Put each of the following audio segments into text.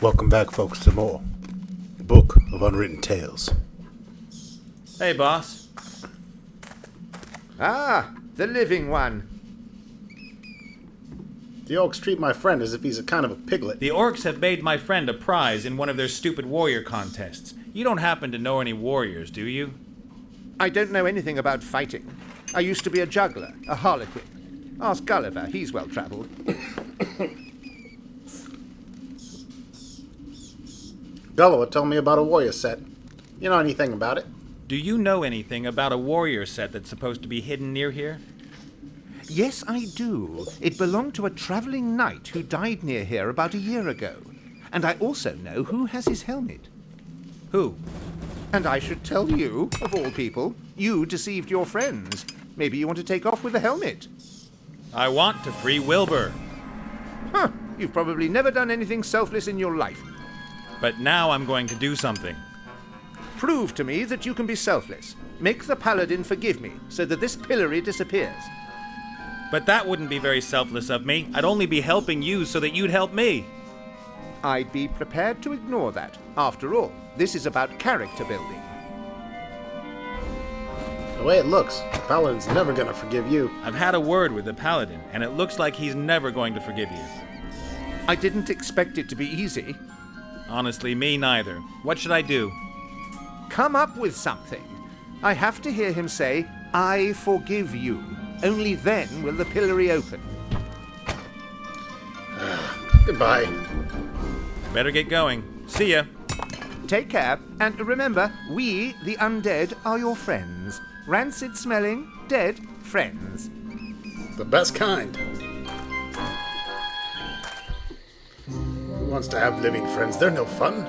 Welcome back, folks, to more Book of Unwritten Tales. Hey, boss. Ah, the living one. The orcs treat my friend as if he's a kind of a piglet. The orcs have made my friend a prize in one of their stupid warrior contests. You don't happen to know any warriors, do you? I don't know anything about fighting. I used to be a juggler, a harlequin. Ask Gulliver, he's well-travelled. Gulliver told me about a warrior set. You know anything about it? Do you know anything about a warrior set that's supposed to be hidden near here? Yes, I do. It belonged to a travelling knight who died near here about a year ago. And I also know who has his helmet. Who? And I should tell you, of all people, you deceived your friends. Maybe you want to take off with the helmet. I want to free Wilbur. Huh, you've probably never done anything selfless in your life. But now I'm going to do something. Prove to me that you can be selfless. Make the paladin forgive me, so that this pillory disappears. But that wouldn't be very selfless of me. I'd only be helping you so that you'd help me. I'd be prepared to ignore that. After all, this is about character building. The way it looks, the paladin's never gonna forgive you. I've had a word with the paladin, and it looks like he's never going to forgive you. I didn't expect it to be easy. Honestly, me neither. What should I do? Come up with something. I have to hear him say, "I forgive you." Only then will the pillory open. Goodbye. Better get going. See ya. Take care, and remember, we, the undead, are your friends. Rancid-smelling, dead friends. The best kind. Who wants to have living friends? They're no fun.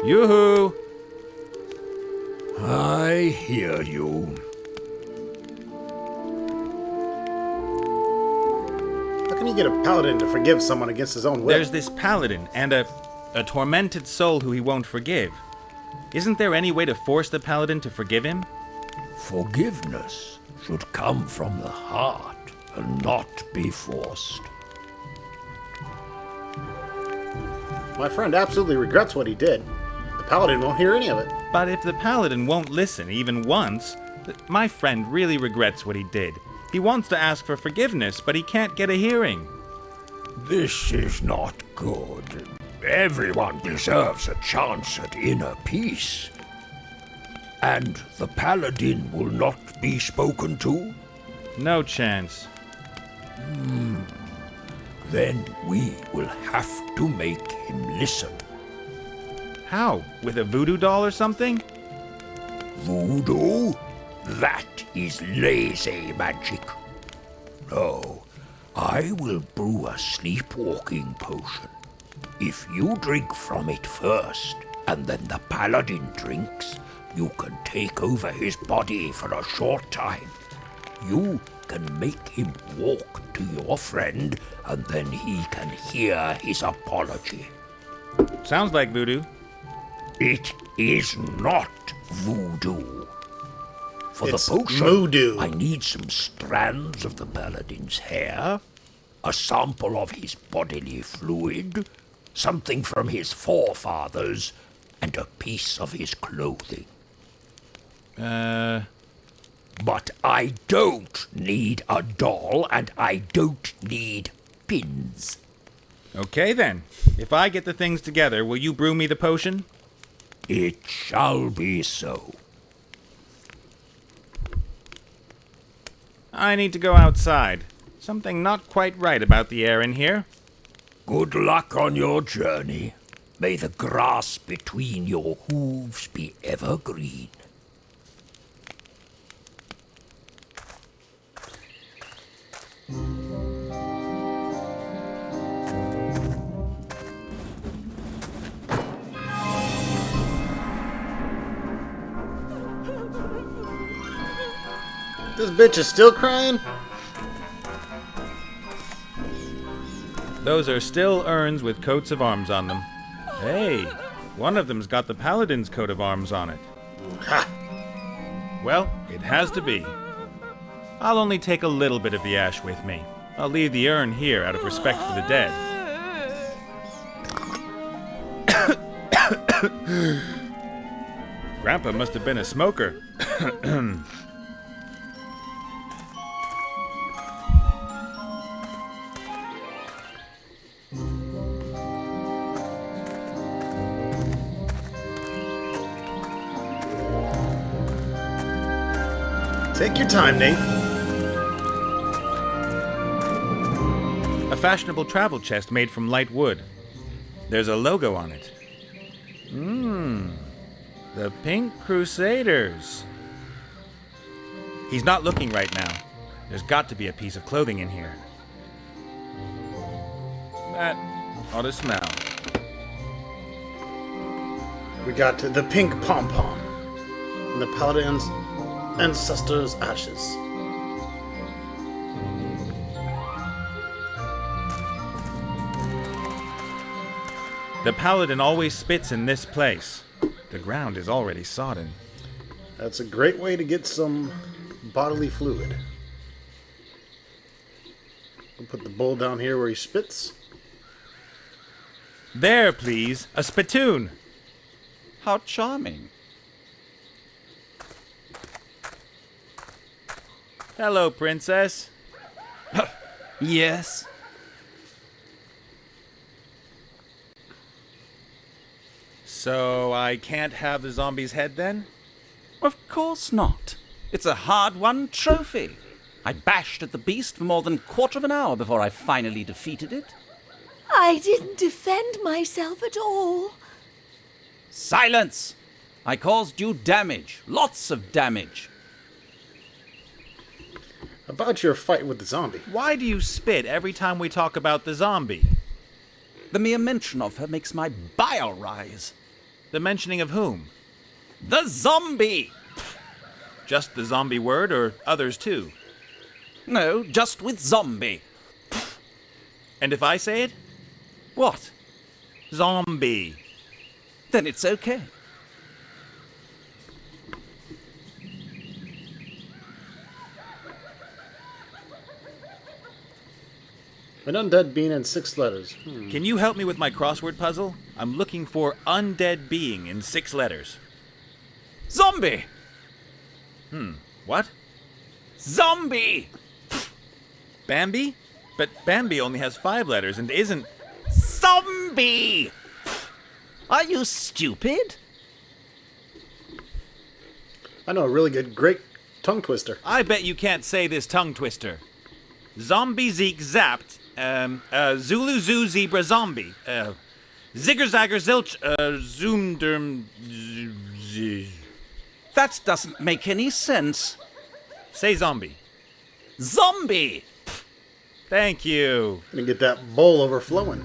Yoo-hoo! I hear you. How can you get a paladin to forgive someone against his own will? There's this paladin and a tormented soul who he won't forgive. Isn't there any way to force the paladin to forgive him? Forgiveness should come from the heart and not be forced. My friend absolutely regrets what he did. The paladin won't hear any of it. But if the paladin won't listen even once, my friend really regrets what he did. He wants to ask for forgiveness, but he can't get a hearing. This is not good. Everyone deserves a chance at inner peace. And the paladin will not be spoken to? No chance. Then we will have to make him listen. How? With a voodoo doll or something? Voodoo? That is lazy magic. No, I will brew a sleepwalking potion. If you drink from it first, and then the paladin drinks, you can take over his body for a short time. You can make him walk to your friend, and then he can hear his apology. Sounds like voodoo. It is not voodoo. For It's the potion, moodoo. I need some strands of the paladin's hair, a sample of his bodily fluid, something from his forefathers, and a piece of his clothing. But I don't need a doll, and I don't need pins. Okay then. If I get the things together, will you brew me the potion? It shall be so. I need to go outside. Something not quite right about the air in here. Good luck on your journey. May the grass between your hooves be evergreen. This bitch is still crying? Those are still urns with coats of arms on them. Hey, one of them's got the paladin's coat of arms on it. Ha! Well, it has to be. I'll only take a little bit of the ash with me. I'll leave the urn here out of respect for the dead. Grandpa must have been a smoker. Take your time, Nate. A fashionable travel chest made from light wood. There's a logo on it. The Pink Crusaders. He's not looking right now. There's got to be a piece of clothing in here. That ought to smell. We got the pink pom-pom and the paladin's ancestors' ashes. The paladin always spits in this place. The ground is already sodden. That's a great way to get some bodily fluid. We'll put the bowl down here where he spits. There, please, a spittoon. How charming. Hello, princess. Yes? So I can't have the zombie's head then? Of course not. It's a hard-won trophy. I bashed at the beast for more than a quarter of an hour before I finally defeated it. I didn't defend myself at all. Silence! I caused you damage. Lots of damage. About your fight with the zombie. Why do you spit every time we talk about the zombie? The mere mention of her makes my bile rise. The mentioning of whom? The zombie! Just the zombie word, or others too? No, just with zombie. And if I say it? What? Zombie. Then it's okay. An undead being in 6 letters. Can you help me with my crossword puzzle? I'm looking for undead being in 6 letters. Zombie! What? Zombie! Bambi? But Bambi only has 5 letters and isn't... Zombie! Are you stupid? I know a really good, tongue twister. I bet you can't say this tongue twister. Zombie Zeke zapped. Zulu Zoo Zebra Zombie. Zigger Zagger Zilch. Zoomderm. That doesn't make any sense. Say zombie. Zombie! Thank you. Gonna get that bowl overflowing.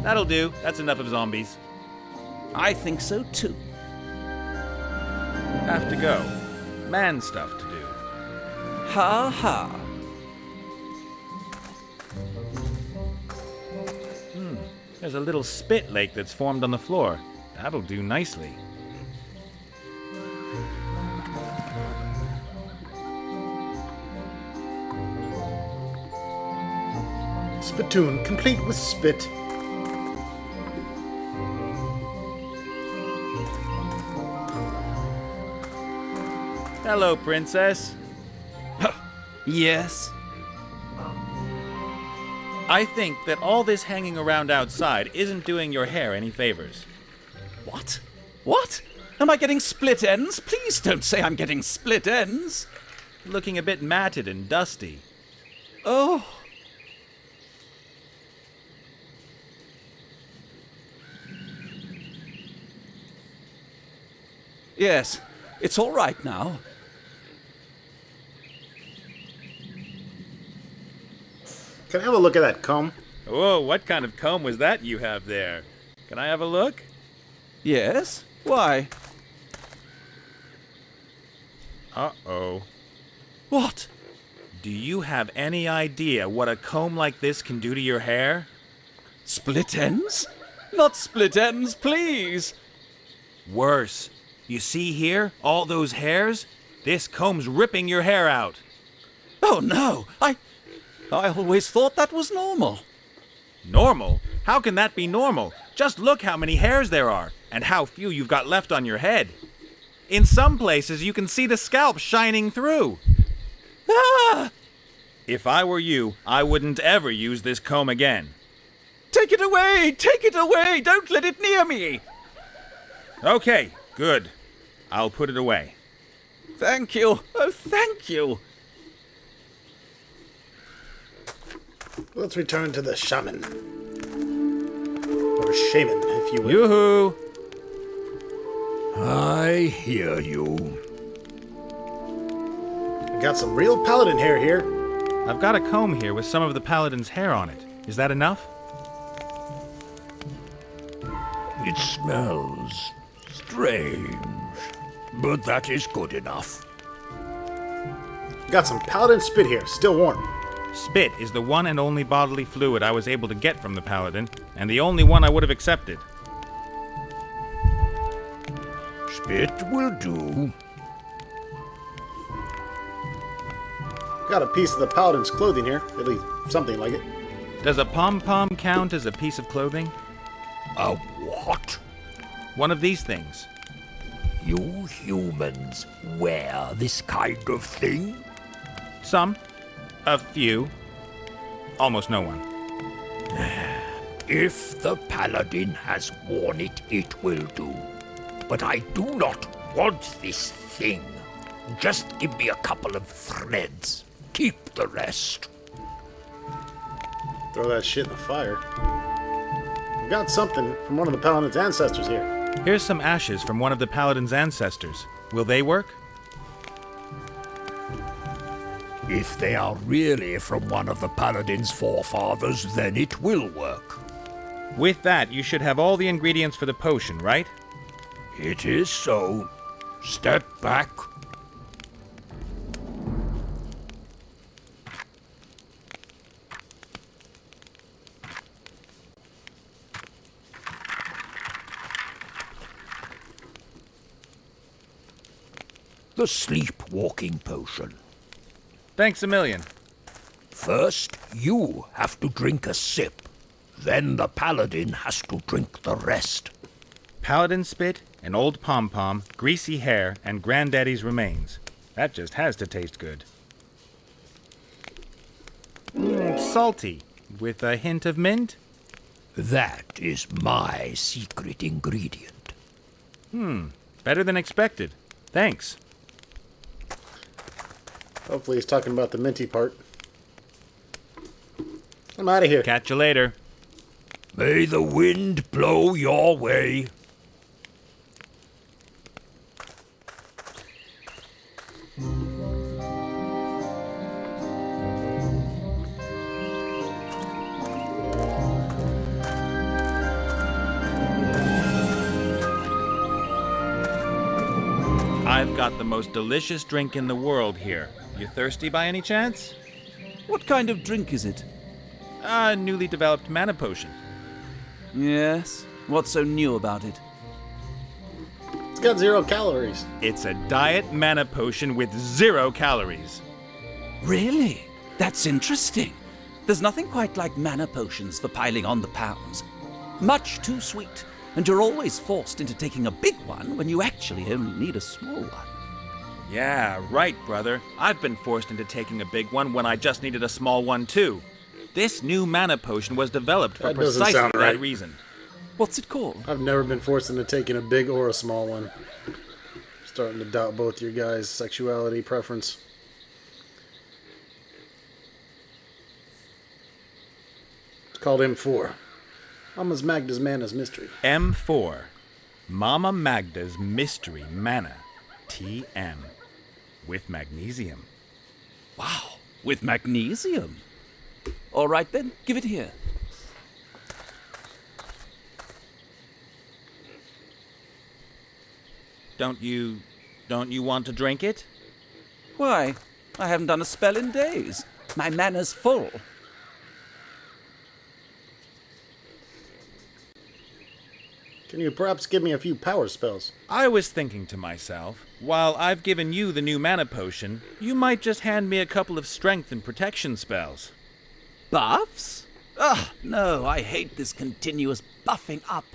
That'll do. That's enough of zombies. I think so too. Have to go. Man stuff to do. Ha ha. There's a little spit lake that's formed on the floor. That'll do nicely. Spittoon, complete with spit. Hello, princess. Yes? I think that all this hanging around outside isn't doing your hair any favors. What? What? Am I getting split ends? Please don't say I'm getting split ends. Looking a bit matted and dusty. Oh. Yes, it's all right now. Can I have a look at that comb? Whoa, what kind of comb was that you have there? Can I have a look? Yes? Why? Uh-oh. What? Do you have any idea what a comb like this can do to your hair? Split ends? Not split ends, please. Worse. You see here? All those hairs? This comb's ripping your hair out. Oh no, I always thought that was normal. Normal? How can that be normal? Just look how many hairs there are, and how few you've got left on your head. In some places, you can see the scalp shining through. Ah! If I were you, I wouldn't ever use this comb again. Take it away! Take it away! Don't let it near me! Okay, good. I'll put it away. Thank you. Oh, thank you. Let's return to the shaman. Or shaman, if you will. Yoo-hoo! I hear you. I got some real paladin hair here. I've got a comb here with some of the paladin's hair on it. Is that enough? It smells strange, but that is good enough. Got some paladin spit here, still warm. Spit is the one and only bodily fluid I was able to get from the paladin, and the only one I would have accepted. Spit will do. Got a piece of the paladin's clothing here, at least something like it. Does a pom-pom count as a piece of clothing? A what? One of these things. You humans wear this kind of thing? Some. A few. Almost no one. If the paladin has worn it, it will do. But I do not want this thing. Just give me a couple of threads. Keep the rest. Throw that shit in the fire. We got something from one of the paladin's ancestors here. Here's some ashes from one of the paladin's ancestors. Will they work? If they are really from one of the paladin's forefathers, then it will work. With that, you should have all the ingredients for the potion, right? It is so. Step back. The sleepwalking potion. Thanks a million. First, you have to drink a sip. Then the paladin has to drink the rest. Paladin spit, an old pom-pom, greasy hair, and granddaddy's remains. That just has to taste good. Salty, with a hint of mint? That is my secret ingredient. Better than expected. Thanks. Hopefully he's talking about the minty part. I'm out of here. Catch you later. May the wind blow your way. I've got the most delicious drink in the world here. You thirsty by any chance? What kind of drink is it? A newly developed mana potion. Yes. What's so new about it? It's got 0 calories. It's a diet mana potion with 0 calories. Really? That's interesting. There's nothing quite like mana potions for piling on the pounds. Much too sweet, and you're always forced into taking a big one when you actually only need a small one. Yeah, right, brother. I've been forced into taking a big one when I just needed a small one, too. This new mana potion was developed for That doesn't precisely sound that right. reason. What's it called? I've never been forced into taking a big or a small one. Starting to doubt both your guys' sexuality preference. It's called M4. Mama's Magda's Mana's Mystery. M4. Mama Magda's Mystery Mana. TM. With magnesium. Wow, with magnesium. All right then, give it here. Don't you want to drink it? Why? I haven't done a spell in days. My mana's full. Can you perhaps give me a few power spells? I was thinking to myself, while I've given you the new mana potion, you might just hand me a couple of strength and protection spells. Buffs? Ugh, no, I hate this continuous buffing up.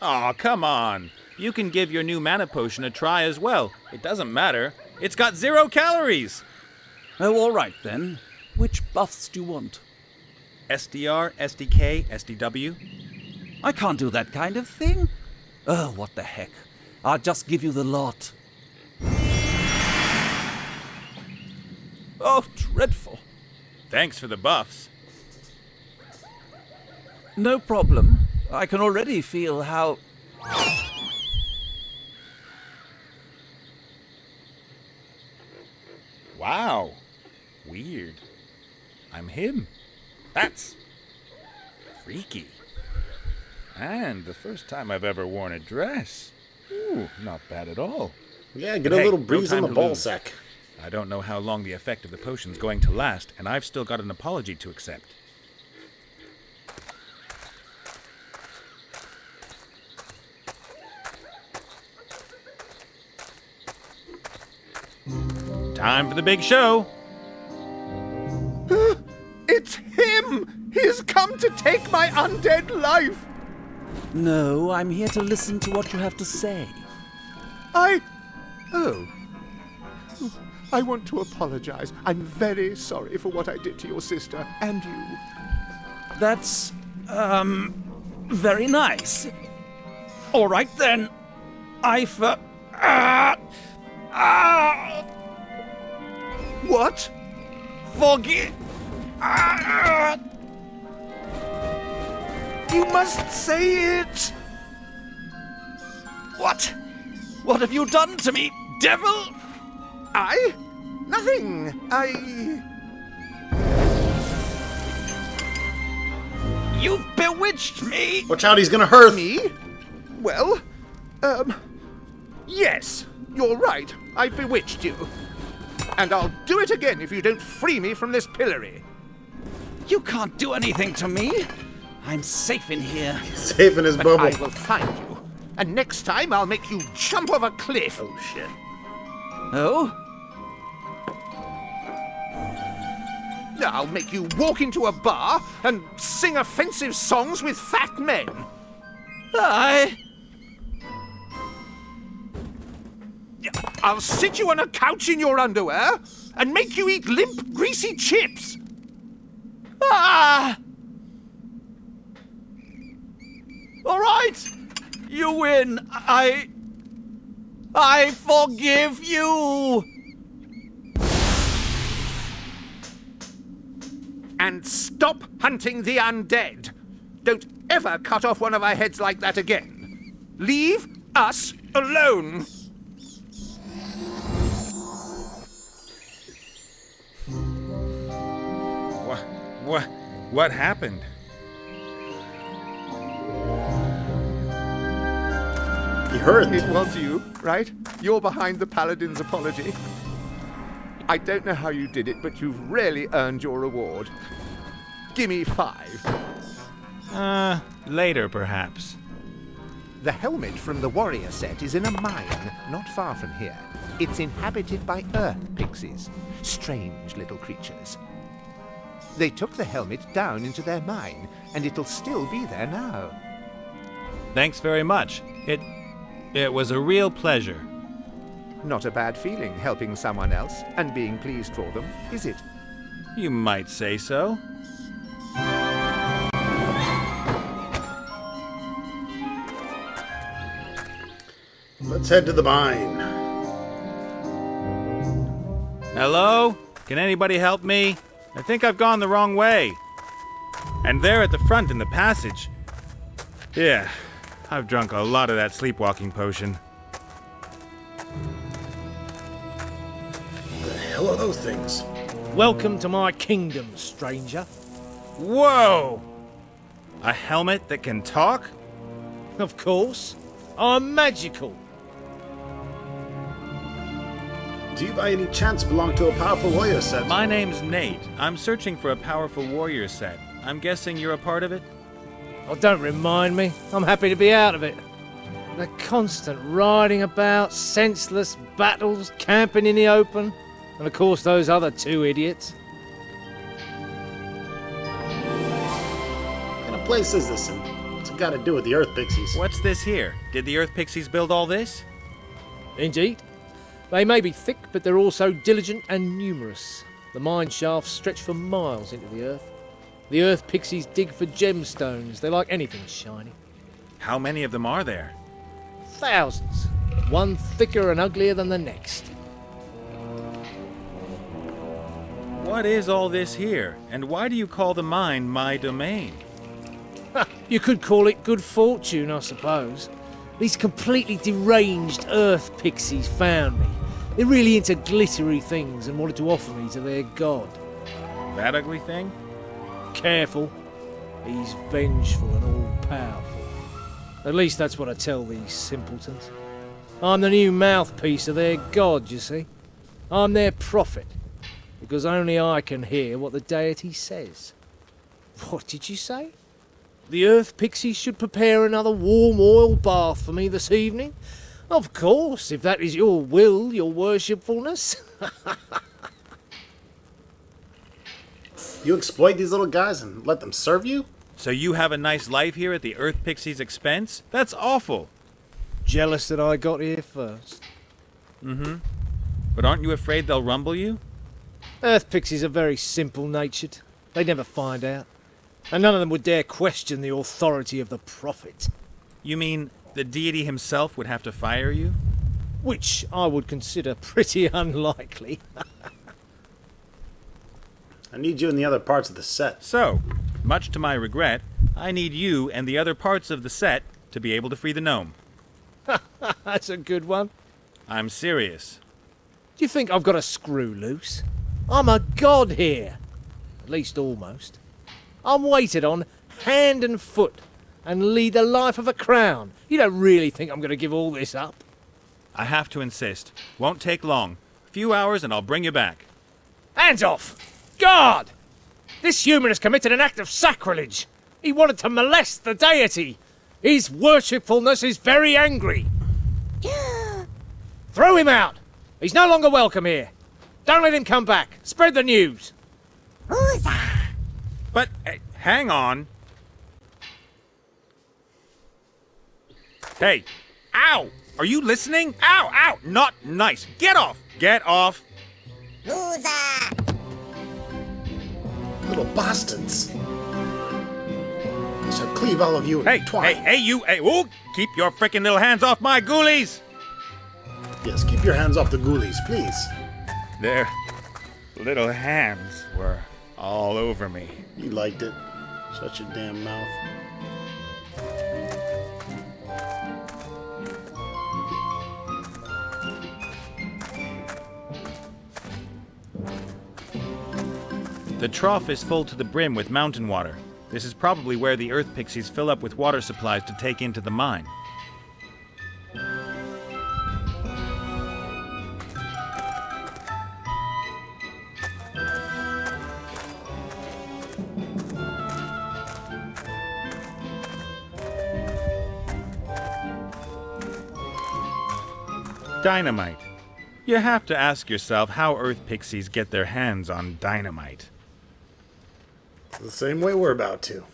Aw, come on. You can give your new mana potion a try as well. It doesn't matter. It's got 0 calories. Oh, all right then. Which buffs do you want? SDR, SDK, SDW. I can't do that kind of thing. Oh, what the heck. I'll just give you the lot. Oh, dreadful. Thanks for the buffs. No problem. I can already feel how... Wow. Weird. I'm him. That's freaky. And the first time I've ever worn a dress. Ooh, not bad at all. Yeah, get But a hey, little no breeze time in the to ball lose. sack. I don't know how long the effect of the potion's going to last, and I've still got an apology to accept. Time for the big show. It's him! He's come to take my undead life! No, I'm here to listen to what you have to say. Oh. I want to apologize. I'm very sorry for what I did to your sister and you. That's, very nice. All right then. What? Forgive. You must say it! What? What have you done to me, devil? I? Nothing. You've bewitched me. Watch out, he's gonna hurt Me? Well, yes, you're right. I bewitched you. And I'll do it again if you don't free me from this pillory. You can't do anything to me. I'm safe in here. Safe in his But bubble. I will find you. And next time I'll make you jump off a cliff. Oh, shit. Oh? I'll make you walk into a bar and sing offensive songs with fat men. I'll sit you on a couch in your underwear and make you eat limp, greasy chips. Ah! All right. You win. I forgive you. And stop hunting the undead. Don't ever cut off one of our heads like that again. Leave us alone. What happened? He hurt. It was you, right? You're behind the paladin's apology. I don't know how you did it, but you've really earned your reward. Gimme 5. Later perhaps. The helmet from the warrior set is in a mine not far from here. It's inhabited by earth pixies, strange little creatures. They took the helmet down into their mine, and it'll still be there now. Thanks very much. It was a real pleasure. Not a bad feeling helping someone else and being pleased for them, is it? You might say so. Let's head to the mine. Hello? Can anybody help me? I think I've gone the wrong way. And there at the front in the passage. Yeah, I've drunk a lot of that sleepwalking potion. The hell are those things? Welcome to my kingdom, stranger. Whoa! A helmet that can talk? Of course, I'm magical. Do you by any chance belong to a powerful warrior set? My name's Nate. I'm searching for a powerful warrior set. I'm guessing you're a part of it? Oh, don't remind me. I'm happy to be out of it. The constant riding about, senseless battles, camping in the open, and of course those other two idiots. What kind of place is this, and what's it got to do with the Earth Pixies? What's this here? Did the Earth Pixies build all this? Indeed. They may be thick, but they're also diligent and numerous. The mine shafts stretch for miles into the earth. The Earth Pixies dig for gemstones. They like anything shiny. How many of them are there? Thousands. One thicker and uglier than the next. What is all this here? And why do you call the mine my domain? You could call it good fortune, I suppose. These completely deranged Earth Pixies found me. They're really into glittery things and wanted to offer me to their god. That ugly thing? Careful. He's vengeful and all-powerful. At least that's what I tell these simpletons. I'm the new mouthpiece of their god, you see. I'm their prophet, because only I can hear what the deity says. What did you say? The Earth Pixies should prepare another warm oil bath for me this evening? Of course, if that is your will, your worshipfulness. You exploit these little guys and let them serve you? So you have a nice life here at the Earth Pixies' expense? That's awful. Jealous that I got here first. But aren't you afraid they'll rumble you? Earth Pixies are very simple-natured. They never find out. And none of them would dare question the authority of the prophet. You mean the deity himself would have to fire you? Which I would consider pretty unlikely. I need you in the other parts of the set. So, much to my regret, I need you and the other parts of the set to be able to free the gnome. That's a good one. I'm serious. Do you think I've got a screw loose? I'm a god here. At least almost. I'm waited on hand and foot and lead the life of a crown. You don't really think I'm going to give all this up? I have to insist. Won't take long. A few hours and I'll bring you back. Hands off! God! This human has committed an act of sacrilege. He wanted to molest the deity. His worshipfulness is very angry. Throw him out! He's no longer welcome here. Don't let him come back. Spread the news. But, hang on. Hey, ow! Are you listening? Ow, ow! Not nice. Get off! Get off! Little bastards. I shall cleave all of you in Hey, twine. hey, you, hey, ooh! Keep your frickin' little hands off my ghoulies! Yes, keep your hands off the ghoulies, please. Their little hands were all over me. You liked it. Shut your damn mouth. The trough is full to the brim with mountain water. This is probably where the Earth Pixies fill up with water supplies to take into the mine. Dynamite. You have to ask yourself how Earth Pixies get their hands on dynamite. The same way we're about to.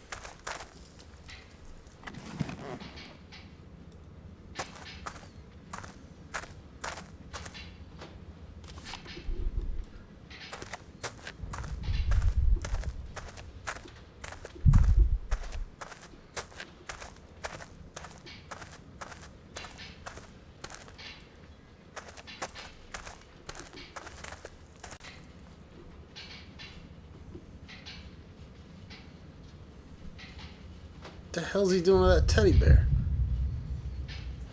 What the hell's he doing with that teddy bear?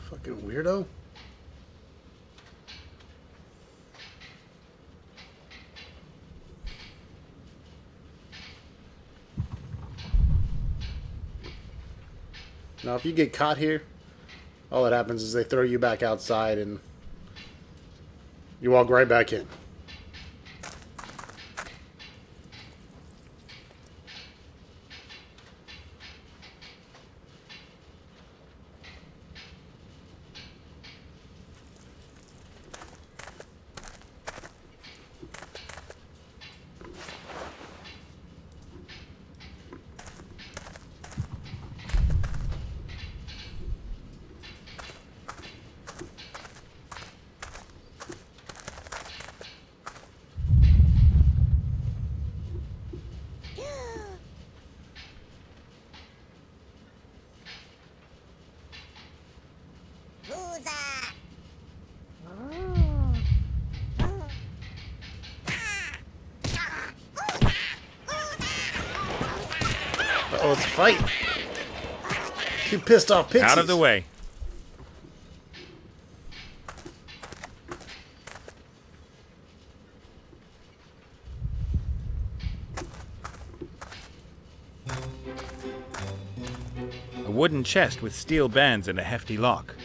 Fucking weirdo. Now, if you get caught here, all that happens is they throw you back outside and you walk right back in. Uh-oh, it's a fight. You pissed off pixies. Out of the way. A wooden chest with steel bands and a hefty lock.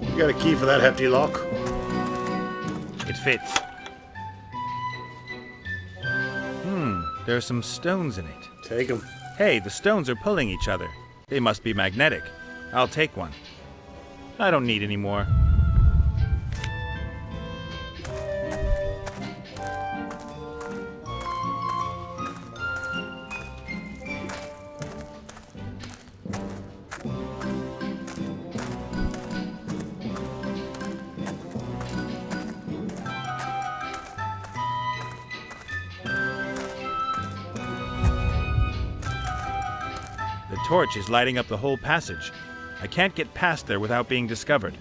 You got a key for that hefty lock? It fits. There are some stones in it. Take them. Hey, the stones are pulling each other. They must be magnetic. I'll take one. I don't need any more. The torch is lighting up the whole passage. I can't get past there without being discovered.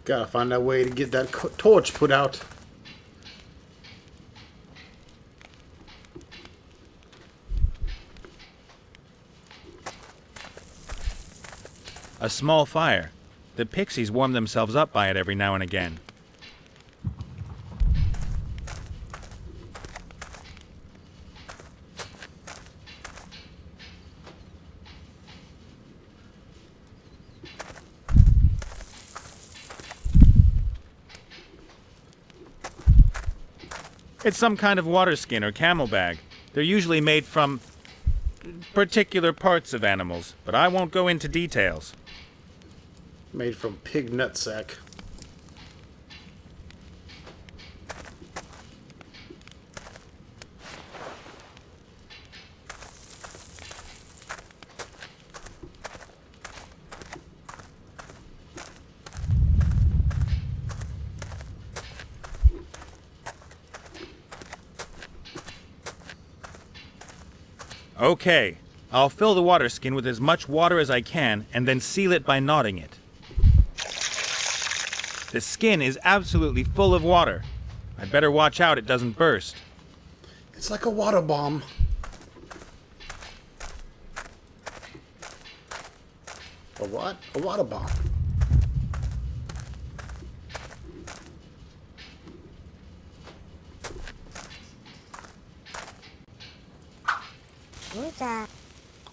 Gotta find a way to get that torch put out. A small fire. The pixies warm themselves up by it every now and again. It's some kind of water skin or camel bag. They're usually made from particular parts of animals, but I won't go into details. Made from pig nutsack. Okay, I'll fill the water skin with as much water as I can and then seal it by knotting it. The skin is absolutely full of water. I'd better watch out it doesn't burst. It's like a water bomb. A what? A water bomb.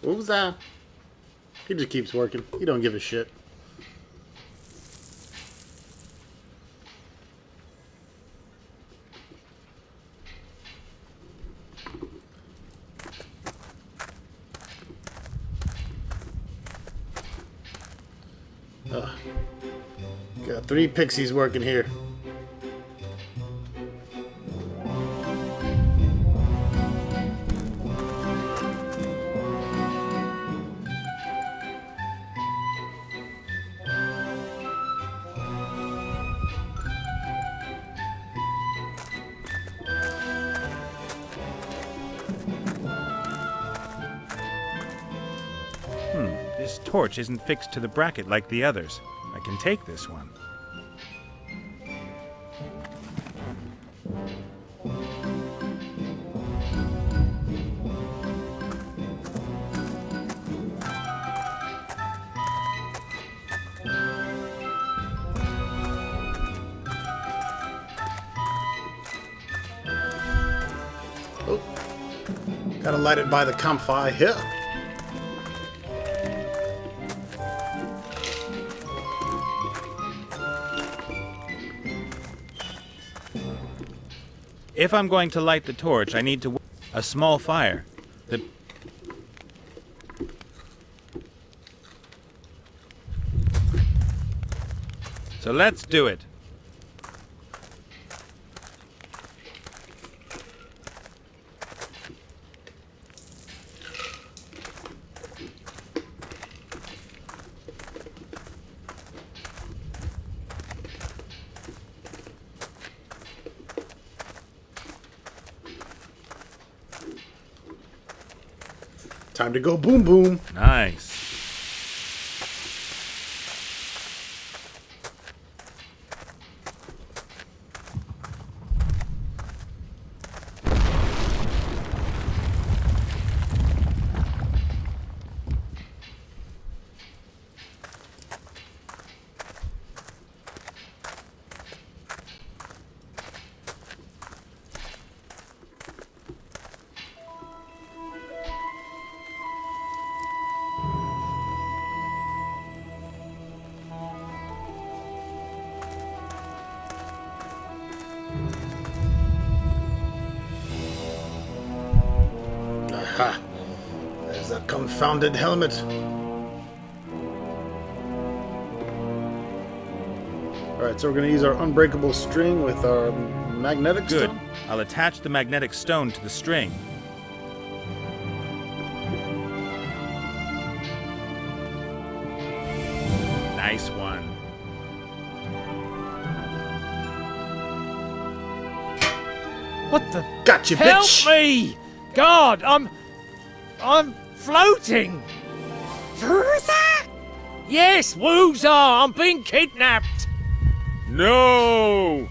Who's that? He just keeps working. He don't give a shit. Got 3 pixies working here. This torch isn't fixed to the bracket like the others. I can take this one. Oh, gotta light it by the campfire here. If I'm going to light the torch, I need to a small fire. So let's do it. Time to go boom boom. Nice. Aha. There's that confounded helmet. Alright, so we're going to use our unbreakable string with our magnetic Good. stone. I'll attach the magnetic stone to the string. Nice one. What the? Gotcha, Help bitch! me! God, I'm floating. Wooza? Yes, Wooza, I'm being kidnapped. No!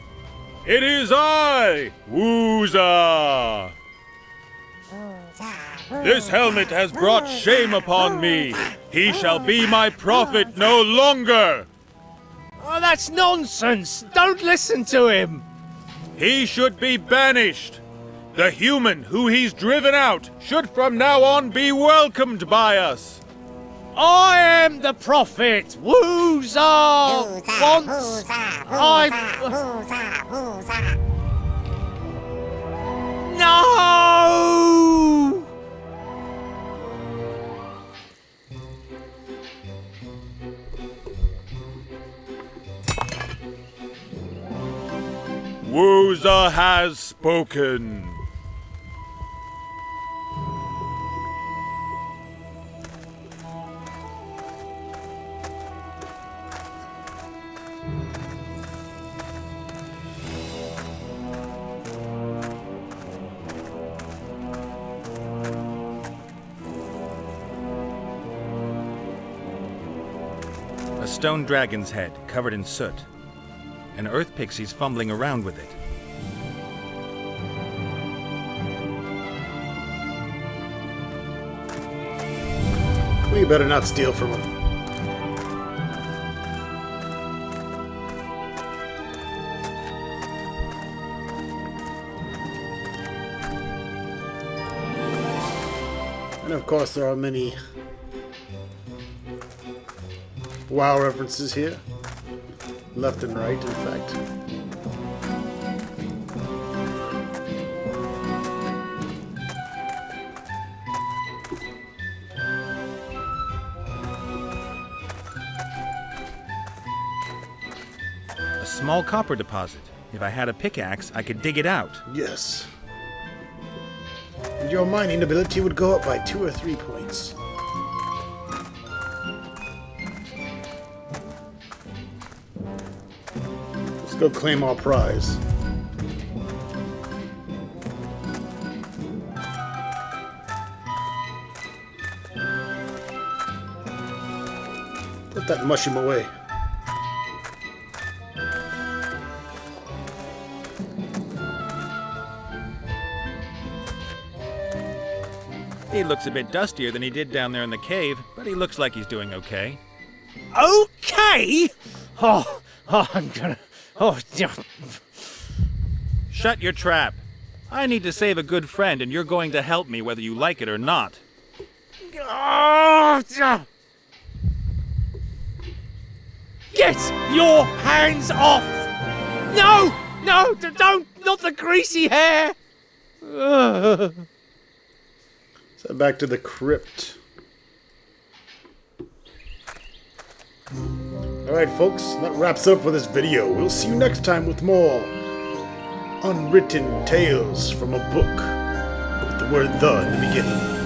It is I, Wooza! This helmet has brought shame upon me. He shall be my prophet no longer. Oh, that's nonsense. Don't listen to him. He should be banished. The human who he's driven out should from now on be welcomed by us. I am the prophet. Wooza wants. No! Wooza has spoken. A stone dragon's head covered in soot. An earth pixie's fumbling around with it. We better not steal from him. And of course there are many WoW references here. Left and right, in fact. A small copper deposit. If I had a pickaxe, I could dig it out. Yes. And your mining ability would go up by 2 or 3 points. Let's go claim our prize. Put that mushroom away. He looks a bit dustier than he did down there in the cave, but he looks like he's doing okay. Okay? I'm gonna. Oh, yeah. Shut your trap. I need to save a good friend, and you're going to help me whether you like it or not. Oh, yeah. Get your hands off! No! No! Don't! Not the greasy hair! So back to the crypt. Alright folks, that wraps up for this video. We'll see you next time with more unwritten tales from a book with the word "the" in the beginning.